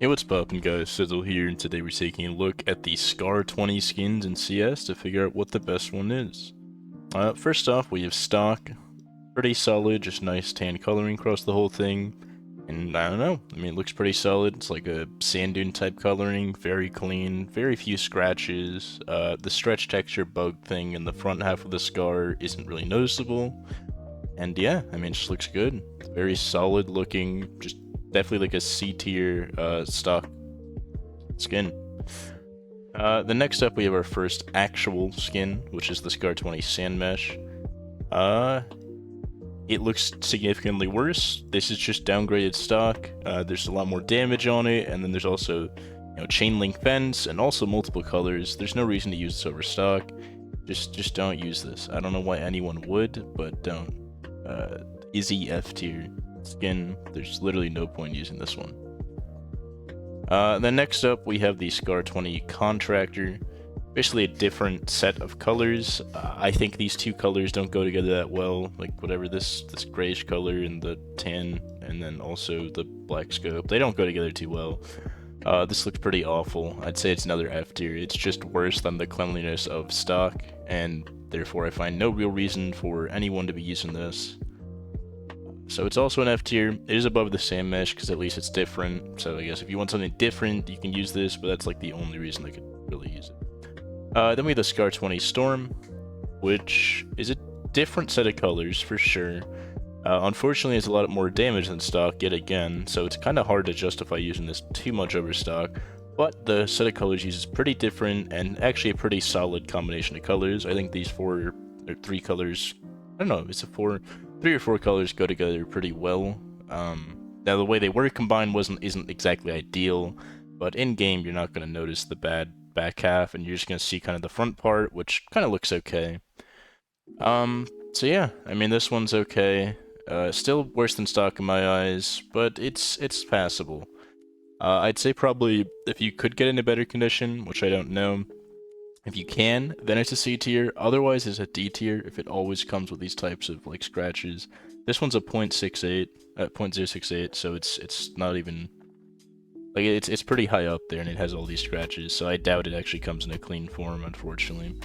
Hey, what's poppin' guys, Sizzle here, and today we're taking a look at the Scar-20 skins in CS to figure out what the best one is. First off, we have stock. Pretty solid, just nice tan coloring across the whole thing. And I don't know, it looks pretty solid. It's like a sand dune type coloring, very clean, very few scratches. The stretch texture bug thing in the front half of the Scar isn't really noticeable. And yeah, it just looks good. Very solid looking, just definitely like a C tier stock skin. The next up we have our first actual skin, which is the Scar-20 Sand Mesh. It looks significantly worse. This is just downgraded stock. There's a lot more damage on it, and then there's also, chain link fence and also multiple colors. There's no reason to use this over stock. Just don't use this. I don't know why anyone would, but don't. Izzy F tier skin. There's literally no point using this one. Then next up we have the Scar-20 Contractor. Basically a different set of colors. I think these two colors don't go together that well. Like whatever this grayish color and the tan, and then also the black scope. They don't go together too well. This looks pretty awful. I'd say it's another F tier. It's just worse than the cleanliness of stock, and therefore I find no real reason for anyone to be using this. So it's also an F tier. It is above the Sand Mesh because at least it's different. So I guess if you want something different, you can use this, but that's like the only reason I could really use it. Then we have the Scar-20 Storm, which is a different set of colors for sure. Unfortunately, it's a lot more damage than stock yet again, so it's kind of hard to justify using this too much over stock. But the set of colors uses pretty different and actually a pretty solid combination of colors. I think these three colors, I don't know, it's three or four colors go together pretty well. Now the way they were combined isn't exactly ideal, but in game you're not going to notice the bad back half, and you're just going to see kind of the front part, which kind of looks okay. So yeah, this one's okay. Still worse than stock in my eyes, but it's passable. I'd say probably if you could get into better condition, which I don't know. If you can, then it's a C tier. Otherwise, it's a D tier if it always comes with these types of like scratches. This one's a 0.68, so it's not even like it's pretty high up there, and it has all these scratches. So I doubt it actually comes in a clean form, unfortunately.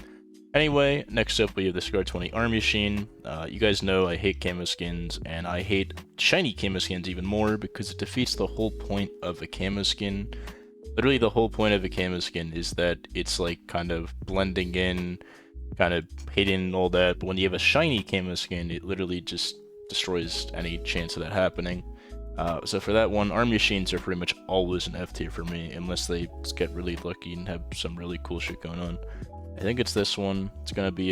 Anyway, next up we have the Scar-20 Army Machine. You guys know I hate camo skins, and I hate shiny camo skins even more because it defeats the whole point of a camo skin. Literally the whole point of a camo skin is that it's like kind of blending in, kind of hidden and all that, but when you have a shiny camo skin, it literally just destroys any chance of that happening. So for that one, Army Machines are pretty much always an F tier for me, unless they get really lucky and have some really cool shit going on. I think it's this one. It's gonna be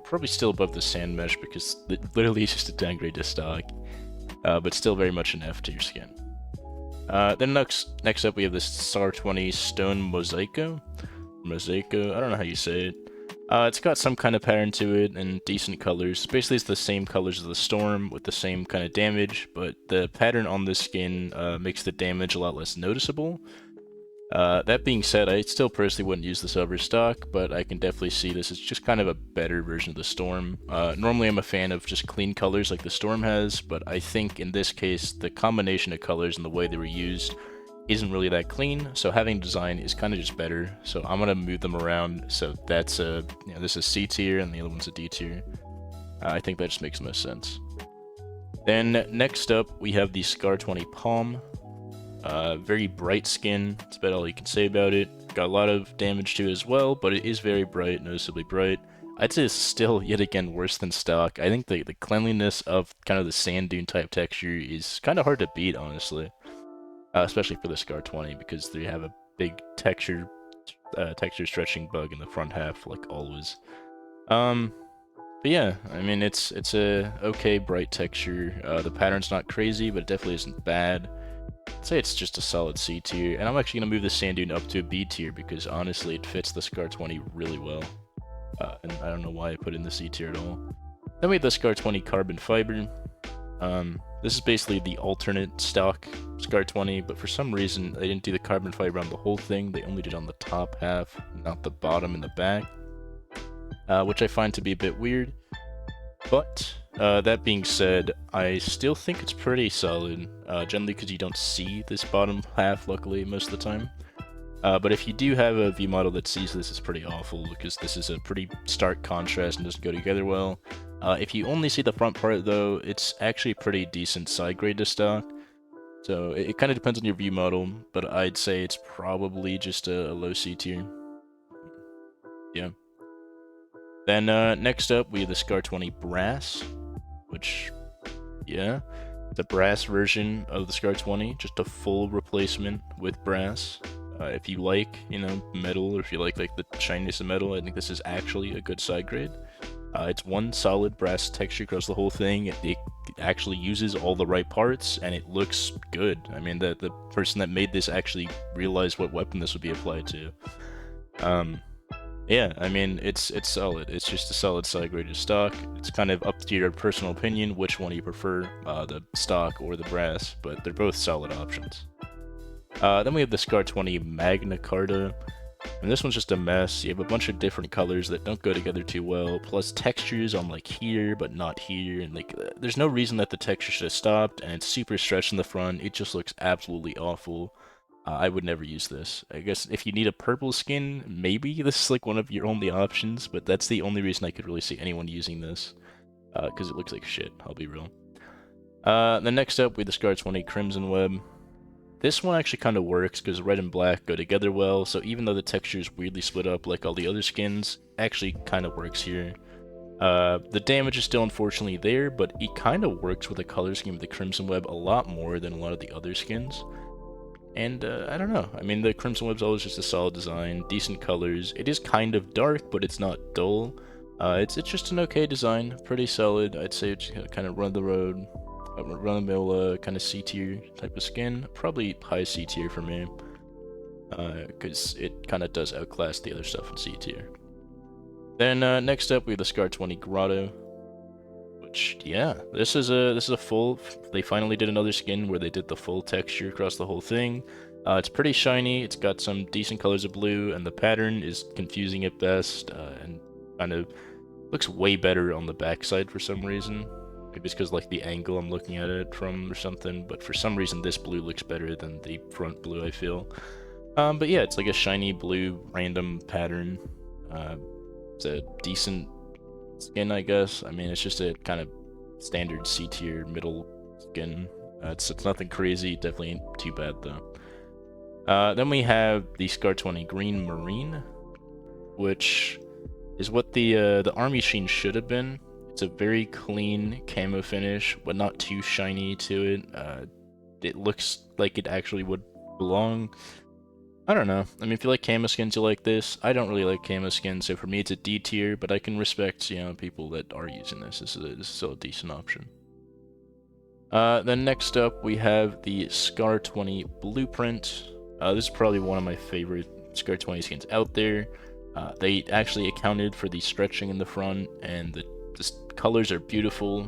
probably still above the Sand Mesh because it literally is just a downgrade to stock, but still very much an F tier skin. Then next up we have this Scar-20 Stone Mosaico. I don't know how you say it. It's got some kind of pattern to it and decent colors. Basically it's the same colors as the Storm with the same kind of damage, but the pattern on this skin makes the damage a lot less noticeable. That being said, I still personally wouldn't use this over stock, but I can definitely see this as just kind of a better version of the Storm. Normally I'm a fan of just clean colors like the Storm has, but I think in this case the combination of colors and the way they were used isn't really that clean, so having design is kind of just better. So I'm gonna move them around. So that's this is C tier and the other one's a D tier. I think that just makes the most sense. Then next up we have the Scar-20 Palm. Very bright skin, that's about all you can say about it. Got a lot of damage to it as well, but it is very bright, noticeably bright. I'd say it's still, yet again, worse than stock. I think the cleanliness of kind of the sand dune type texture is kind of hard to beat, honestly. Especially for the Scar-20, because they have a big texture stretching bug in the front half, like always. But yeah, it's a okay bright texture. The pattern's not crazy, but it definitely isn't bad. I'd say it's just a solid C tier, and I'm actually going to move the Sand Dune up to a B tier because honestly it fits the Scar-20 really well. And I don't know why I put it in the C tier at all. Then we have the Scar-20 Carbon Fiber. This is basically the alternate stock Scar-20, but for some reason they didn't do the carbon fiber on the whole thing, they only did on the top half, not the bottom and the back. Which I find to be a bit weird. But That being said, I still think it's pretty solid, generally because you don't see this bottom half, luckily, most of the time. But if you do have a V model that sees this, it's pretty awful, because this is a pretty stark contrast and doesn't go together well. If you only see the front part, though, it's actually pretty decent side grade to stock. So it kind of depends on your V model, but I'd say it's probably just a low C tier. Yeah. Then next up, we have the Scar-20 Brass, which, yeah, the brass version of the Scar-20, just a full replacement with brass. If you like, you know, metal, or if you like the shininess of metal, I think this is actually a good side grade. It's one solid brass texture across the whole thing. It actually uses all the right parts, and it looks good. I mean, the person that made this actually realized what weapon this would be applied to. Yeah, I mean, it's solid. It's just a solid side graded stock. It's kind of up to your personal opinion which one you prefer, the stock or the brass, but they're both solid options. Then we have the Scar-20 Magna Carta, and this one's just a mess. You have a bunch of different colors that don't go together too well, plus textures on like here but not here, and like there's no reason that the texture should have stopped, and it's super stretched in the front. It just looks absolutely awful. I would never use this. I guess if you need a purple skin, maybe this is like one of your only options, but that's the only reason I could really see anyone using this, because it looks like shit, I'll be real. Then next up, we have the Scar-20 Crimson Web. This one actually kind of works, because red and black go together well, so even though the texture is weirdly split up like all the other skins, actually kind of works here. The damage is still unfortunately there, but it kind of works with the color scheme of the Crimson Web a lot more than a lot of the other skins. And, I don't know, I mean, the Crimson Web's always just a solid design, decent colors. It is kind of dark, but it's not dull. It's just an okay design, pretty solid. I'd say it's kind of run-of-the-mill, kind of C-tier type of skin. Probably high C-tier for me, because it kind of does outclass the other stuff in C-tier. Then, next up, we have the Scar-20 Grotto. Which, yeah, this is a full. They finally did another skin where they did the full texture across the whole thing. It's pretty shiny. It's got some decent colors of blue, and the pattern is confusing at best, and kind of looks way better on the backside for some reason. Maybe it's because like the angle I'm looking at it from or something. But for some reason, this blue looks better than the front blue, I feel. But yeah, it's like a shiny blue random pattern. It's a decent skin, I guess. I mean, it's just a kind of standard C-tier middle skin. It's nothing crazy, definitely ain't too bad though. Then we have the Scar-20 Green Marine, which is what the army sheen should have been. It's a very clean camo finish, but not too shiny to it. It looks like it actually would belong. I don't know. I mean, if you like camo skins, you like this. I don't really like camo skins, so for me it's a D tier, but I can respect, you know, people that are using this. This is still a decent option. Then next up, we have the Scar-20 Blueprint. This is probably one of my favorite Scar-20 skins out there. They actually accounted for the stretching in the front, and the colors are beautiful.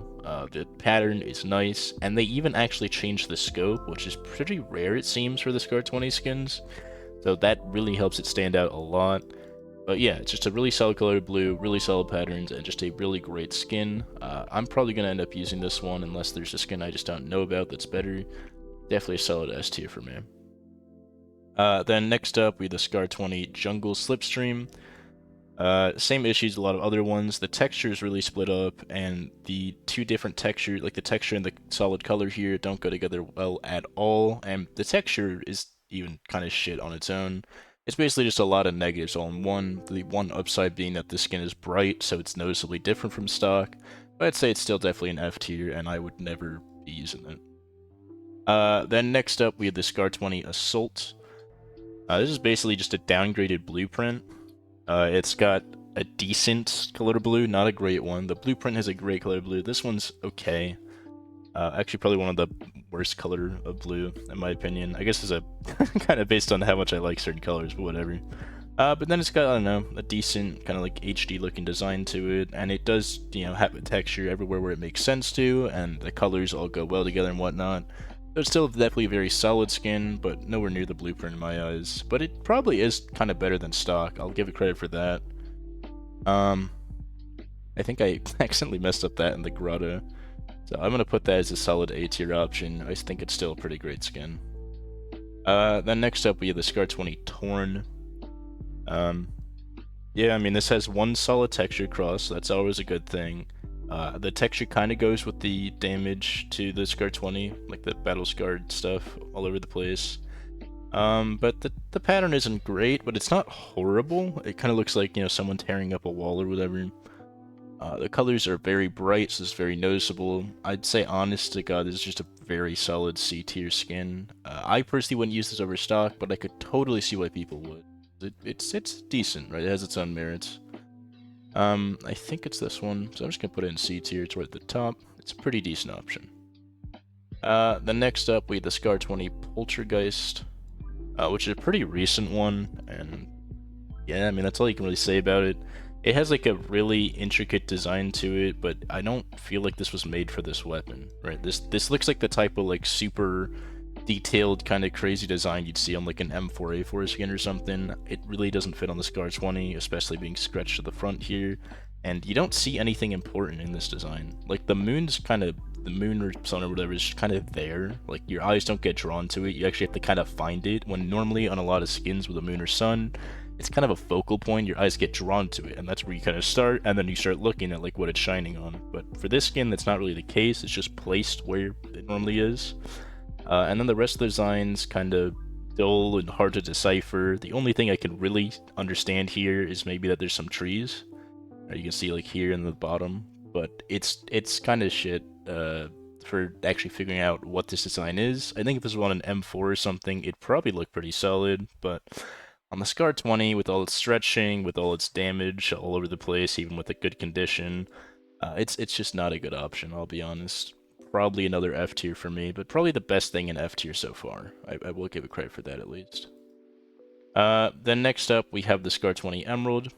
The pattern is nice, and they even actually changed the scope, which is pretty rare, it seems, for the Scar-20 skins. So that really helps it stand out a lot. But yeah, it's just a really solid color of blue, really solid patterns, and just a really great skin. I'm probably going to end up using this one unless there's a skin I just don't know about that's better. Definitely a solid S tier for me. Then next up, we have the Scar-20 Jungle Slipstream. Same issues, a lot of other ones. The texture is really split up, and the two different textures, like the texture and the solid color here, don't go together well at all. And the texture is even kind of shit on its own. It's basically just a lot of negatives all in one. The one upside being that the skin is bright, so it's noticeably different from stock. But I'd say it's still definitely an F tier, and I would never be using it. Then next up, we have the Scar-20 Assault. This is basically just a downgraded blueprint. It's got a decent color blue, not a great one. The blueprint has a great color blue. This one's okay. Actually, probably one of the worst color of blue, in my opinion. I guess it's a kind of based on how much I like certain colors, but whatever. But then it's got, I don't know, a decent kind of like HD looking design to it, and it does, you know, have a texture everywhere where it makes sense to, and the colors all go well together and whatnot. So it's still definitely a very solid skin, but nowhere near the blueprint in my eyes. But it probably is kind of better than stock. I'll give it credit for that. I think I accidentally messed up that in the grotto. So I'm gonna put that as a solid A tier option. I think it's still a pretty great skin. Then next up we have the Scar-20 Torn. Yeah, I mean this has one solid texture cross, so that's always a good thing. The texture kind of goes with the damage to the Scar-20, like the battle scarred stuff all over the place. But the pattern isn't great, but it's not horrible. It kind of looks like, you know, someone tearing up a wall or whatever. The colors are very bright, so it's very noticeable. I'd say, honest to God, this is just a very solid C tier skin. I personally wouldn't use this over stock, but I could totally see why people would. It's decent, right? It has its own merits. I think it's this one, so I'm just gonna put it in C tier. It's right at the top. It's a pretty decent option. Then next up, we have the Scar-20 Poltergeist, which is a pretty recent one, and yeah, I mean, that's all you can really say about it. It has like a really intricate design to it, but I don't feel like this was made for this weapon, right? This looks like the type of like super detailed kind of crazy design you'd see on like an M4A4 skin or something. It really doesn't fit on the Scar-20, especially being stretched to the front here. And you don't see anything important in this design. Like the moon's kind of, the moon or sun or whatever is kind of there. Like your eyes don't get drawn to it. You actually have to kind of find it, when normally on a lot of skins with a moon or sun, it's kind of a focal point, your eyes get drawn to it, and that's where you kind of start, and then you start looking at like what it's shining on. But for this skin, that's not really the case. It's just placed where it normally is. And then the rest of the design's kind of dull and hard to decipher. The only thing I can really understand here is maybe that there's some trees. You can see like here in the bottom, but it's kind of shit for actually figuring out what this design is. I think if this was on an M4 or something, it'd probably look pretty solid, but on the Scar-20, with all its stretching, with all its damage all over the place, even with a good condition, it's just not a good option, I'll be honest. Probably another F tier for me, but probably the best thing in F tier so far. I will give it credit for that at least. Then next up, we have the Scar-20 Emerald.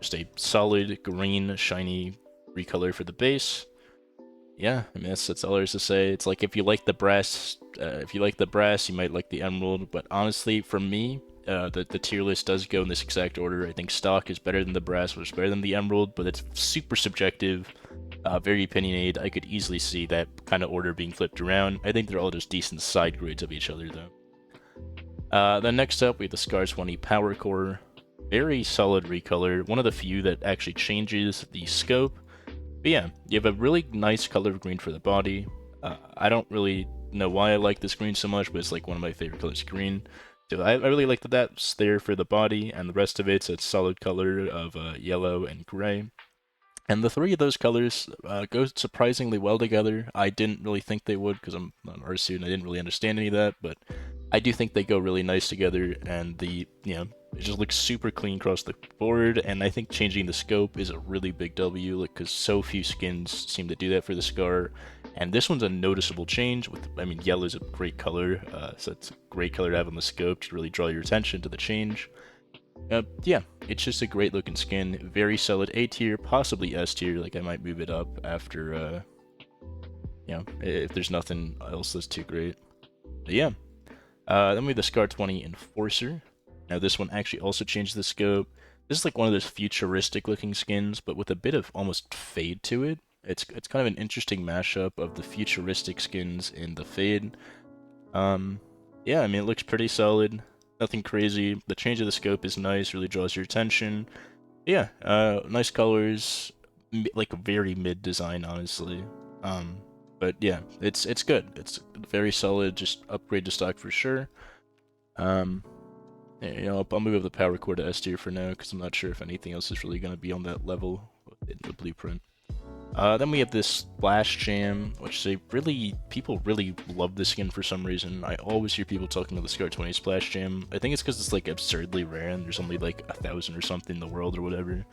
Just a solid green, shiny recolor for the base. Yeah, I mean that's all there is to say. It's like if you like the brass, you might like the emerald. But honestly, for me, the tier list does go in this exact order. I think stock is better than the brass, which is better than the emerald, but it's super subjective, very opinionated. I could easily see that kind of order being flipped around. I think they're all just decent side grades of each other, though. Then next up, we have the Scar-20 Power Core. Very solid recolor. One of the few that actually changes the scope. But yeah, you have a really nice color of green for the body. I don't really know why I like this green so much, but it's like one of my favorite colors, green. So I really like that that's there for the body, and the rest of it's a solid color of yellow and gray. And the three of those colors go surprisingly well together. I didn't really think they would, because I'm an art student, I didn't really understand any of that, but I do think they go really nice together, and it just looks super clean across the board, and I think changing the scope is a really big W, because so few skins seem to do that for the Scar, and this one's a noticeable change. I mean, yellow is a great color, so it's a great color to have on the scope to really draw your attention to the change. Yeah, it's just a great looking skin, very solid A tier, possibly S tier, like I might move it up after, if there's nothing else that's too great. But yeah, then we have the Scar-20 Enforcer. Now this one actually also changes the scope. This is like one of those futuristic looking skins, but with a bit of almost fade to it. It's kind of an interesting mashup of the futuristic skins and the fade. Yeah, I mean, it looks pretty solid. Nothing crazy. The change of the scope is nice, really draws your attention. Yeah, nice colors, like a very mid design, honestly. But yeah, it's good. It's very solid. Just upgrade to stock for sure. I'll move the power core to S tier for now, because I'm not sure if anything else is really going to be on that level in the blueprint. Then we have this Splash Jam, which people really love this skin for some reason. I always hear people talking about the Scar-20 Splash Jam. I think it's because it's like absurdly rare, and there's only like 1,000 or something in the world or whatever.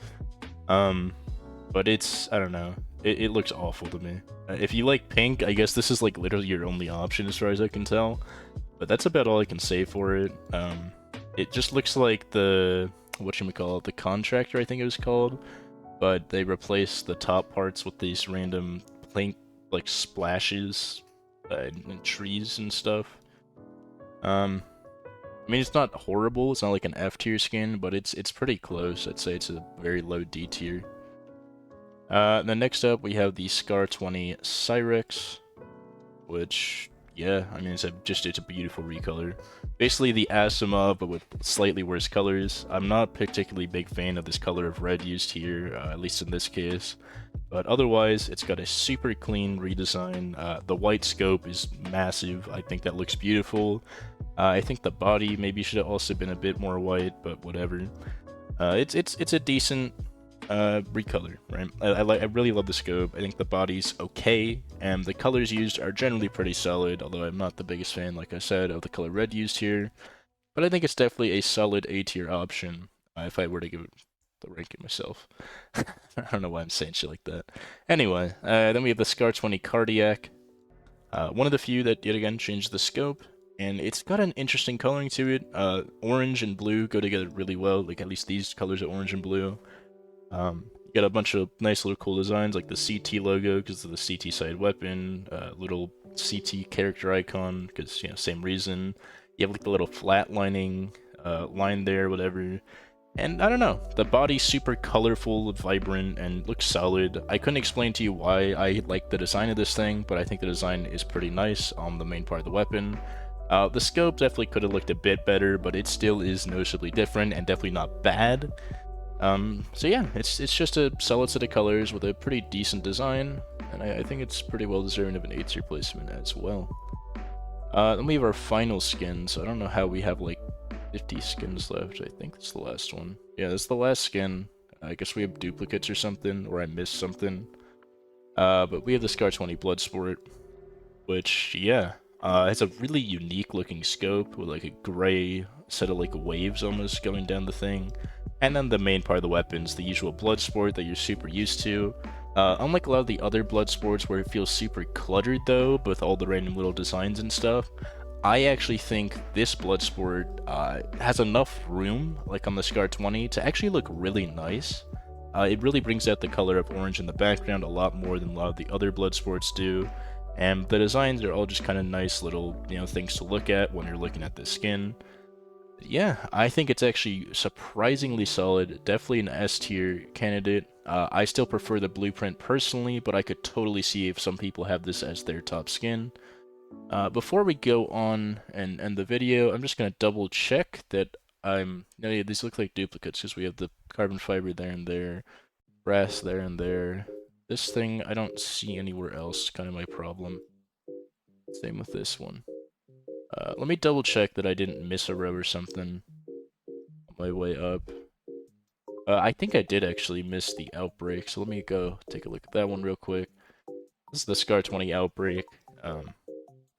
But I don't know. It looks awful to me. If you like pink, I guess this is like literally your only option as far as I can tell. But that's about all I can say for it. It just looks like the contractor, I think it was called, but they replaced the top parts with these random pink like splashes and trees and stuff. I mean, it's not horrible. It's not like an F tier skin, but it's pretty close. I'd say it's a very low D tier. Then next up, we have the Scar-20 Cyrex, which, yeah, I mean, it's a beautiful recolor. Basically the Asimov, but with slightly worse colors. I'm not a particularly big fan of this color of red used here, at least in this case. But otherwise, it's got a super clean redesign. The white scope is massive. I think that looks beautiful. I think the body maybe should have also been a bit more white, but whatever. It's a decent recolor, right? I really love the scope. I think the body's okay, and the colors used are generally pretty solid, although I'm not the biggest fan, like I said, of the color red used here. But I think it's definitely a solid A tier option, if I were to give it the ranking myself. I don't know why I'm saying shit like that. Anyway, then we have the Scar-20 Cardiac. One of the few that, yet again, changed the scope, and it's got an interesting coloring to it. Orange and blue go together really well, like at least these colors are orange and blue. You got a bunch of nice little cool designs, like the CT logo, because of the CT side weapon, little CT character icon, because, you know, same reason. You have like the little flatlining line there, whatever. And I don't know, the body's super colorful, vibrant, and looks solid. I couldn't explain to you why I like the design of this thing, but I think the design is pretty nice on the main part of the weapon. The scope definitely could have looked a bit better, but it still is noticeably different and definitely not bad. So yeah, it's just a solid set of colors with a pretty decent design, and I think it's pretty well deserving of an A tier placement as well. Then we have our final skin, so I don't know how we have like 50 skins left. I think that's the last one. Yeah, that's the last skin. I guess we have duplicates or something, or I missed something. But we have the Scar-20 Bloodsport, which, yeah, it's a really unique looking scope with like a gray set of like waves almost going down the thing. And then the main part of the weapons, the usual Bloodsport that you're super used to. Unlike a lot of the other Bloodsports where it feels super cluttered though, with all the random little designs and stuff, I actually think this Bloodsport has enough room, like on the Scar-20, to actually look really nice. It really brings out the color of orange in the background a lot more than a lot of the other Bloodsports do. And the designs are all just kind of nice little, you know, things to look at when you're looking at the skin. Yeah, I think it's actually surprisingly solid. Definitely an S tier candidate. I still prefer the blueprint personally, but I could totally see if some people have this as their top skin. Before we go on and end the video, I'm just going to double check that no, yeah, these look like duplicates because we have the carbon fiber there and there, brass there and there. This thing I don't see anywhere else, kind of my problem. Same with this one. Let me double check that I didn't miss a row or something on my way up. I think I did actually miss the Outbreak, so let me go take a look at that one real quick. This is the Scar-20 Outbreak.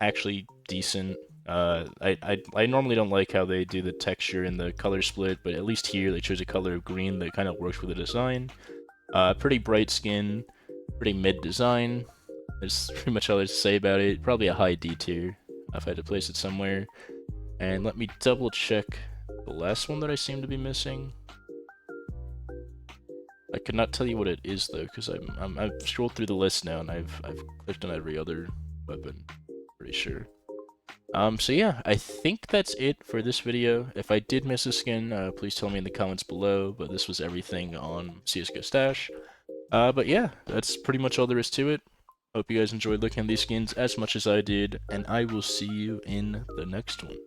Actually decent. I normally don't like how they do the texture and the color split, but at least here they chose a color of green that kind of works with the design. Pretty bright skin, pretty mid design. There's pretty much all there's to say about it. Probably a high D tier if I had to place it somewhere. And let me double check the last one that I seem to be missing. I could not tell you what it is though, because I've scrolled through the list now and I've clicked on every other weapon. Pretty sure. So yeah, I think that's it for this video. If I did miss a skin, please tell me in the comments below, but this was everything on CSGO Stash. But yeah, that's pretty much all there is to it. Hope you guys enjoyed looking at these skins as much as I did, and I will see you in the next one.